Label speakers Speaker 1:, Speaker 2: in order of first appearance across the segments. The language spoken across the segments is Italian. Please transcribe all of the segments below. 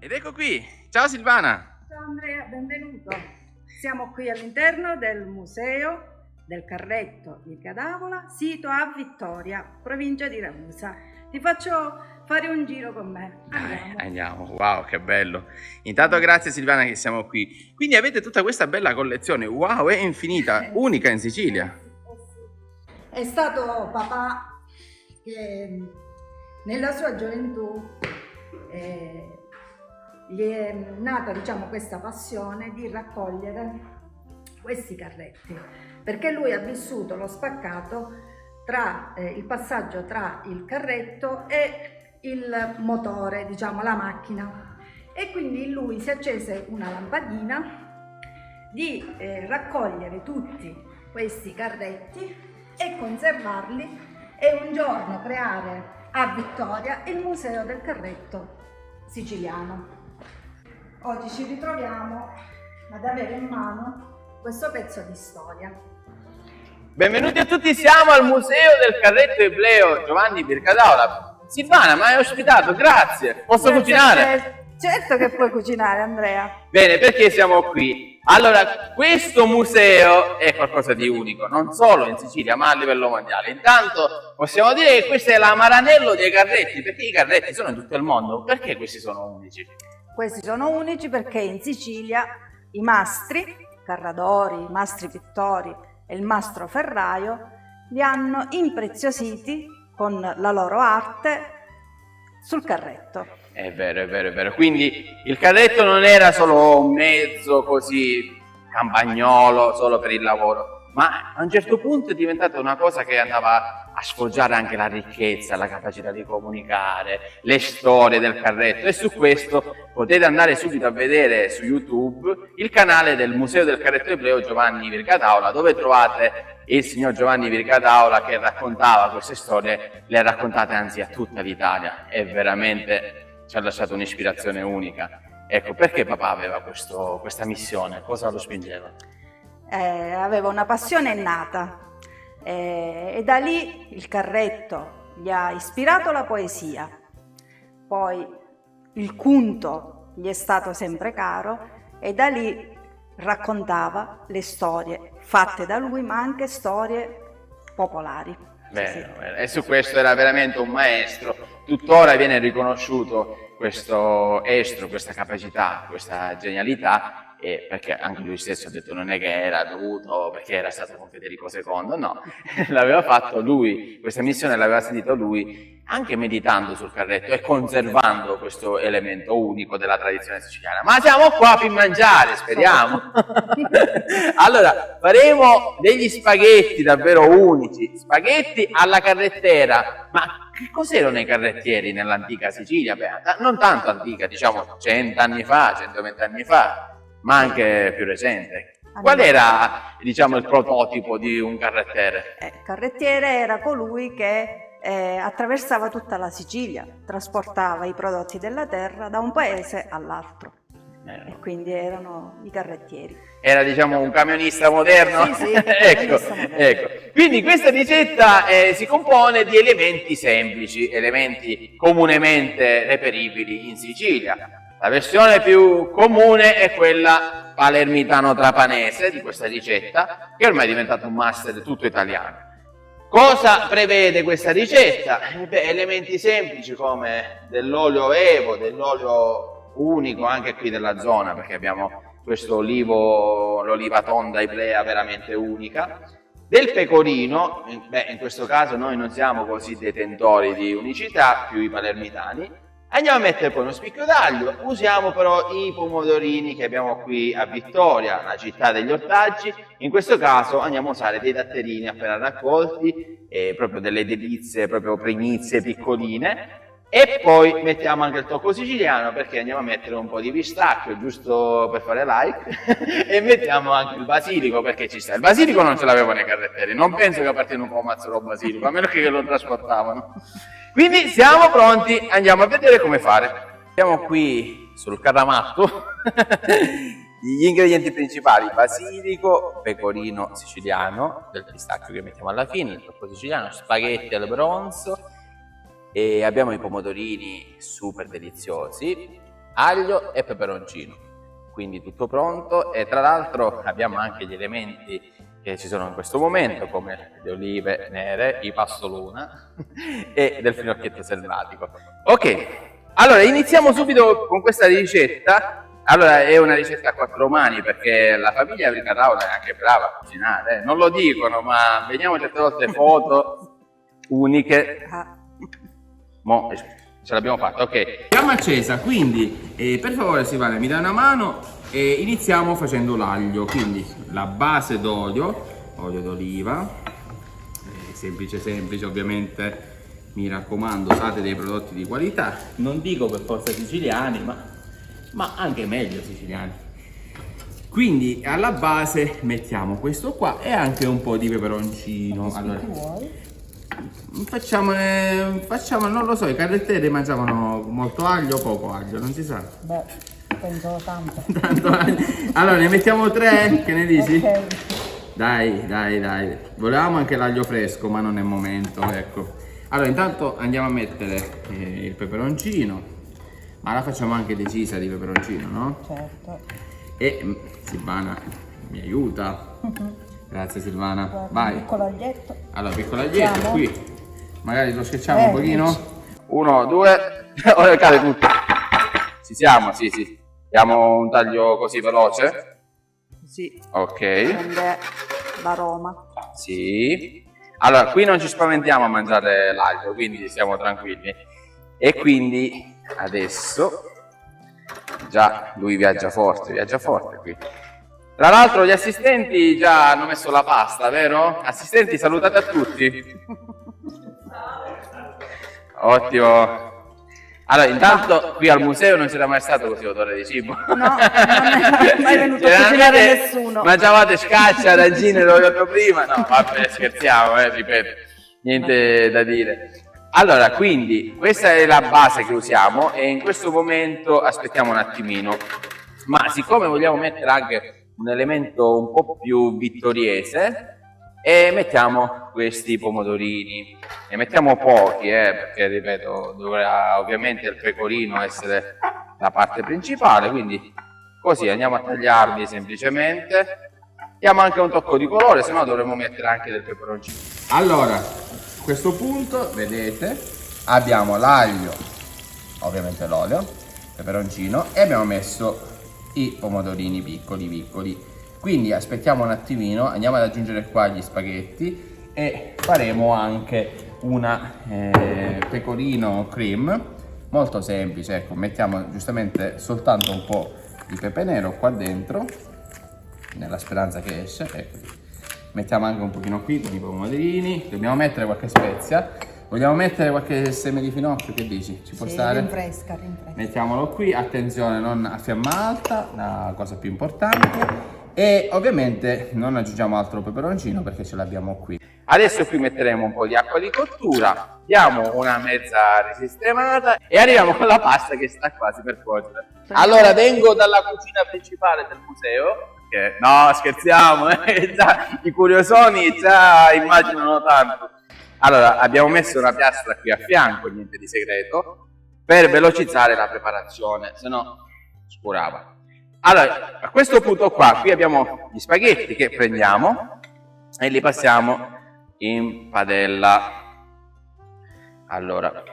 Speaker 1: Ed ecco qui, ciao Silvana!
Speaker 2: Ciao Andrea, benvenuto. Siamo qui all'interno del Museo del Carretto di Cadaola, sito a Vittoria, provincia di Ragusa. Ti faccio fare un giro con me.
Speaker 1: Andiamo, wow, che bello! Intanto grazie Silvana che siamo qui. Quindi avete tutta questa bella collezione, wow, è infinita, unica in Sicilia.
Speaker 2: È stato papà che nella sua gioventù gli è nata, diciamo, questa passione di raccogliere questi carretti, perché lui ha vissuto lo spaccato tra il passaggio tra il carretto e il motore, diciamo la macchina, e quindi in lui si accese una lampadina di raccogliere tutti questi carretti e conservarli e un giorno creare a Vittoria il Museo del Carretto Siciliano. Oggi ci ritroviamo ad avere in mano questo pezzo di storia.
Speaker 1: Benvenuti a tutti, siamo al Museo del Carretto Ebleo Giovanni Bircadaola. Silvana, mi hai ospitato, grazie. Posso cucinare?
Speaker 2: Certo che puoi cucinare, Andrea.
Speaker 1: Bene, perché siamo qui? Allora, questo museo è qualcosa di unico, non solo in Sicilia, ma a livello mondiale. Intanto possiamo dire che questo è l'amaranello dei carretti, perché i carretti sono in tutto il mondo. Perché questi sono unici?
Speaker 2: Questi sono unici perché in Sicilia i mastri, carradori, i mastri pittori e il mastro ferraio li hanno impreziositi con la loro arte sul carretto.
Speaker 1: È vero, è vero, è vero. Quindi il carretto non era solo un mezzo così campagnolo, solo per il lavoro, ma a un certo punto è diventata una cosa che andava a sfoggiare anche la ricchezza, la capacità di comunicare, le storie del carretto, e su questo potete andare subito a vedere su YouTube il canale del Museo del Carretto Ebleo Giovanni Bircadaola, dove trovate il signor Giovanni Bircadaola che raccontava queste storie, le ha raccontate anzi a tutta l'Italia, e veramente ci ha lasciato un'ispirazione unica. Ecco, perché papà aveva questa missione? Cosa lo spingeva?
Speaker 2: Aveva una passione innata e da lì il carretto gli ha ispirato la poesia, poi il conto gli è stato sempre caro e da lì raccontava le storie fatte da lui, ma anche storie popolari.
Speaker 1: Bene, bene. E su questo era veramente un maestro, tuttora viene riconosciuto questo estro, questa capacità, questa genialità, perché anche lui stesso ha detto non è che era dovuto perché era stato con Federico II, no, l'aveva fatto lui, questa missione l'aveva sentito lui anche meditando sul carretto e conservando questo elemento unico della tradizione siciliana. Ma siamo qua per mangiare, speriamo. Allora, faremo degli spaghetti davvero unici, spaghetti alla carrettera. Ma che cos'erano i carrettieri nell'antica Sicilia? Beh, non tanto antica, diciamo 100 anni fa, 120 anni fa, ma anche più recente. Qual era, diciamo, il prototipo di un carrettiere?
Speaker 2: Il carrettiere era colui che attraversava tutta la Sicilia, trasportava i prodotti della terra da un paese all'altro. E quindi erano i carrettieri.
Speaker 1: Era, diciamo, un camionista moderno?
Speaker 2: Sì,
Speaker 1: Ecco, ecco. Quindi questa ricetta si compone di elementi semplici, elementi comunemente reperibili in Sicilia. La versione più comune è quella palermitano-trapanese di questa ricetta, che ormai è diventato un master tutto italiano. Cosa prevede questa ricetta? Beh, elementi semplici come dell'olio evo, dell'olio unico anche qui della zona, perché abbiamo questo l'oliva tonda Iblea veramente unica, del pecorino, beh, in questo caso noi non siamo così detentori di unicità, più i palermitani. Andiamo a mettere poi uno spicchio d'aglio, usiamo però i pomodorini che abbiamo qui a Vittoria, la città degli ortaggi. In questo caso andiamo a usare dei datterini appena raccolti, proprio delle delizie, proprio primizie piccoline. E poi mettiamo anche il tocco siciliano, perché andiamo a mettere un po' di pistacchio, giusto per fare like, e mettiamo anche il basilico, perché ci sta. Il basilico non ce l'avevo nei carrettieri, non penso che appartiene un po' mazzo il basilico, a meno che lo trasportavano. Quindi siamo pronti, andiamo a vedere come fare. Siamo qui sul carramatto, gli ingredienti principali: basilico, pecorino siciliano, del pistacchio che mettiamo alla fine, il tocco siciliano, spaghetti al bronzo, e abbiamo i pomodorini super deliziosi, aglio e peperoncino. Quindi tutto pronto, e tra l'altro abbiamo anche gli elementi che ci sono in questo momento, come le olive nere, i passoluna e del finocchietto selvatico. Ok, allora iniziamo subito con questa ricetta. Allora, è una ricetta a 4 mani, perché la famiglia Bricarraula è anche brava a cucinare, non lo dicono, ma vediamo certe volte foto uniche. Mo ce l'abbiamo fatta, ok. Fiamma accesa, quindi per favore Silvana mi dai una mano e iniziamo facendo l'aglio. Quindi la base d'olio, olio d'oliva, semplice semplice, ovviamente mi raccomando usate dei prodotti di qualità, non dico per forza siciliani, ma anche meglio siciliani. Quindi alla base mettiamo questo qua e anche un po' di peperoncino. Allora, facciamo, non lo so, i carrettieri mangiavano molto aglio o poco aglio, non si sa.
Speaker 2: Beh, penso tanto.
Speaker 1: Tanto aglio. Allora ne mettiamo 3, che ne dici?
Speaker 2: Ok.
Speaker 1: Dai. Volevamo anche l'aglio fresco, ma non è momento, ecco. Allora intanto andiamo a mettere il peperoncino, ma la facciamo anche decisa di peperoncino, no?
Speaker 2: Certo.
Speaker 1: E Silvana mi aiuta. Grazie Silvana.
Speaker 2: Guarda,
Speaker 1: vai.
Speaker 2: Piccolo aglietto.
Speaker 1: Allora, piccolo aglietto,
Speaker 2: Mettiamo.
Speaker 1: qui magari lo schiacciamo un pochino.
Speaker 2: Dici.
Speaker 1: 1, 2, ora cade tutto. Ci siamo, sì. Diamo un taglio così veloce.
Speaker 2: Sì.
Speaker 1: Ok.
Speaker 2: Prende l'aroma.
Speaker 1: Sì. Allora, qui non ci spaventiamo a mangiare l'aglio, quindi stiamo tranquilli. E quindi adesso già lui viaggia forte qui. Tra l'altro gli assistenti già hanno messo la pasta, vero? Assistenti, salutate a tutti. Ottimo. Allora, intanto qui al museo non c'era mai stato così odore di cibo.
Speaker 2: No, non è mai venuto a cucinare nessuno.
Speaker 1: Mangiavate scaccia, arancine, l'ho detto prima. No, vabbè, scherziamo, ripeto. Niente da dire. Allora, quindi, questa è la base che usiamo e in questo momento aspettiamo un attimino. Ma siccome vogliamo mettere anche un elemento un po' più vittoriese, e mettiamo questi pomodorini, ne mettiamo pochi perché ripeto dovrà ovviamente il pecorino essere la parte principale, quindi così andiamo a tagliarli semplicemente, diamo anche un tocco di colore, se no dovremmo mettere anche del peperoncino. Allora, a questo punto vedete abbiamo l'aglio, ovviamente l'olio, peperoncino, e abbiamo messo i pomodorini piccoli. Quindi aspettiamo un attimino, andiamo ad aggiungere qua gli spaghetti e faremo anche una pecorino cream, molto semplice, ecco, mettiamo giustamente soltanto un po' di pepe nero qua dentro, nella speranza che esce, ecco. Mettiamo anche un pochino qui con i pomodorini, dobbiamo mettere qualche spezia, vogliamo mettere qualche seme di finocchio, che dici? Ci può stare?
Speaker 2: Rinfresca.
Speaker 1: Mettiamolo qui, attenzione non a fiamma alta, la cosa più importante. E ovviamente non aggiungiamo altro peperoncino perché ce l'abbiamo qui. Adesso qui metteremo un po' di acqua di cottura, diamo una mezza risistemata e arriviamo con la pasta che sta quasi per cuocere. Allora vengo dalla cucina principale del museo, perché no scherziamo, già, i curiosoni già immaginano tanto. Allora abbiamo messo una piastra qui a fianco, niente di segreto, per velocizzare la preparazione, se no scurava. Allora, a questo punto qua, qui abbiamo gli spaghetti che prendiamo e li passiamo in padella. Allora,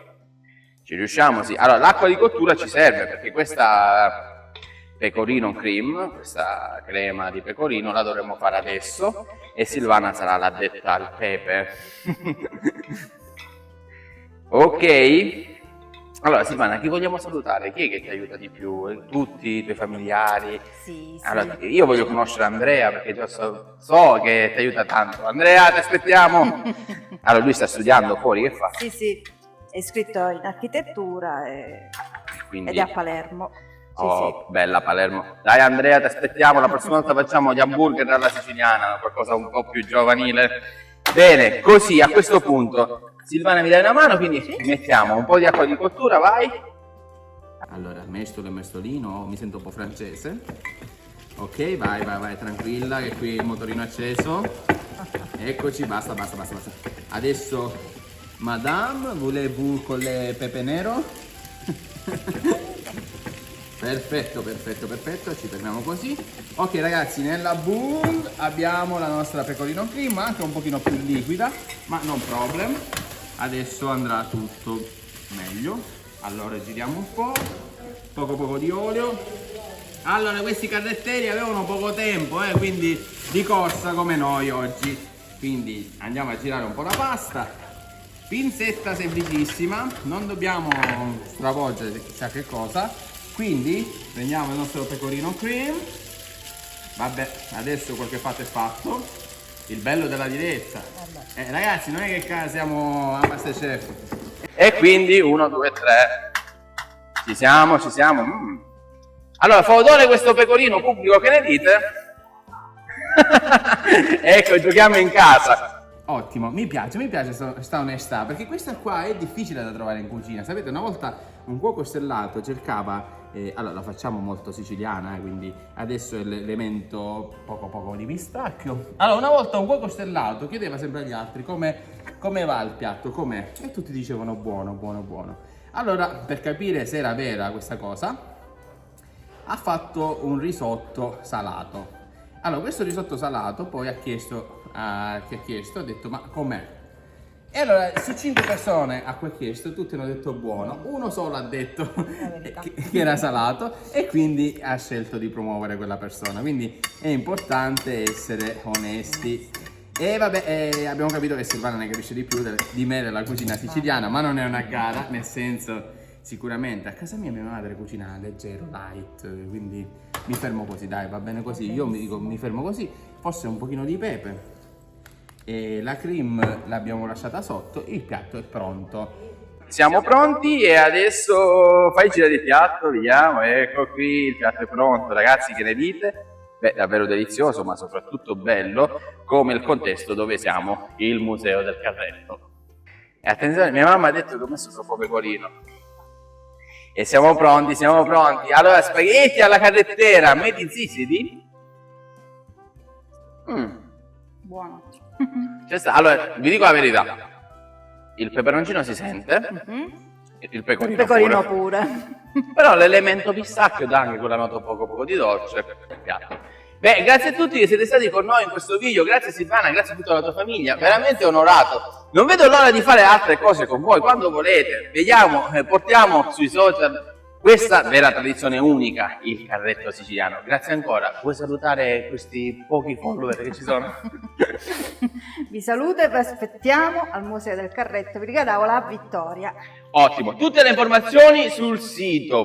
Speaker 1: ci riusciamo? Sì. Allora, l'acqua di cottura ci serve perché questa pecorino cream, questa crema di pecorino, la dovremo fare adesso e Silvana sarà l'addetta al pepe. Ok? Allora Silvana, chi vogliamo salutare? Chi è che ti aiuta di più? Tutti i tuoi familiari?
Speaker 2: Sì.
Speaker 1: Allora, io voglio conoscere Andrea perché già so che ti aiuta tanto. Andrea, ti aspettiamo! Allora, lui sta studiando fuori, che fa?
Speaker 2: Sì, è iscritto in architettura
Speaker 1: Quindi...
Speaker 2: ed è a Palermo.
Speaker 1: Oh, bella Palermo. Dai Andrea, ti aspettiamo, la prossima volta facciamo gli hamburger alla siciliana, qualcosa un po' più giovanile. Bene, così a questo punto... Silvana mi dai una mano, quindi mettiamo un po' di acqua di cottura, vai. Allora, mestolo e mestolino, mi sento un po' francese. Ok, vai, tranquilla, che qui il motorino è acceso. Eccoci, basta. Adesso, madame, voulez-vous con le pepe nero? Perfetto, perfetto, perfetto, ci fermiamo così. Ok ragazzi, nella bowl abbiamo la nostra pecorino cream, anche un pochino più liquida, ma non problem. Adesso andrà tutto meglio. Allora giriamo un po', poco di olio. Allora questi carretteri avevano poco tempo, quindi di corsa come noi oggi. Quindi andiamo a girare un po' la pasta. Pinzetta semplicissima, non dobbiamo stravolgere chissà che cosa. Quindi prendiamo il nostro pecorino cream. Vabbè, adesso quel che fatto è fatto. Il bello della diretta. Ragazzi, non è che siamo a Masterchef. E quindi 1, 2, 3. Ci siamo. Allora, fa odore questo pecorino, pubblico, che ne dite? Ecco, giochiamo in casa. Ottimo, mi piace questa onestà, perché questa qua è difficile da trovare in cucina. Sapete, una volta un cuoco stellato cercava, allora la facciamo molto siciliana, quindi adesso è l'elemento poco di pistacchio. Allora, una volta un cuoco stellato chiedeva sempre agli altri come va il piatto, com'è, e tutti dicevano buono. Allora, per capire se era vera questa cosa, ha fatto un risotto salato. Allora, questo risotto salato poi ha detto, ma com'è? E allora, su 5 persone a cui ha chiesto, tutti hanno detto buono, uno solo ha detto che era salato, e quindi ha scelto di promuovere quella persona. Quindi è importante essere onesti. E vabbè, abbiamo capito che Silvana ne capisce di più di me della cucina siciliana, ma non è una gara, nel senso, sicuramente a casa mia madre cucina leggero, light, quindi mi fermo così, dai, va bene così. Io mi fermo così, forse un pochino di pepe. E la cream l'abbiamo lasciata sotto, il piatto è pronto. Siamo pronti e adesso fai girare il piatto, vediamo, ecco qui, il piatto è pronto, ragazzi, che ne dite? Beh, davvero delizioso, ma soprattutto bello, come il contesto dove siamo, il Museo del Carretto. E attenzione, mia mamma ha detto che ho messo troppo pecorino. E siamo pronti. Allora, spaghetti alla carrettera, made in Sicily.
Speaker 2: Buono.
Speaker 1: Allora, vi dico la verità. Il peperoncino si sente, il pecorino
Speaker 2: pure.
Speaker 1: Però l'elemento pistacchio dà anche quella nota poco di dolce nel piatto. Beh, grazie a tutti che siete stati con noi in questo video, grazie Silvana, grazie a tutta la tua famiglia, veramente onorato. Non vedo l'ora di fare altre cose con voi, quando volete. Vediamo, portiamo sui social questa vera tradizione unica, il carretto siciliano. Grazie ancora. Vuoi salutare questi pochi follower che ci sono?
Speaker 2: Vi saluto e vi aspettiamo al Museo del Carretto Vidica d'Avola a Vittoria.
Speaker 1: Ottimo, tutte le informazioni sul sito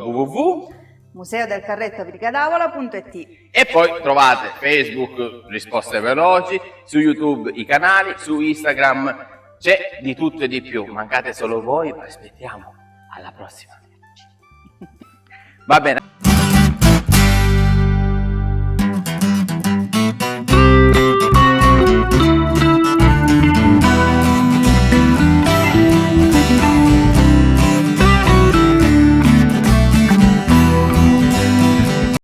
Speaker 2: museodelcarrettovidigadavola.it.
Speaker 1: e poi trovate Facebook risposte veloci, su YouTube i canali, su Instagram c'è di tutto e di più. Mancate solo voi, vi aspettiamo alla prossima. Va bene.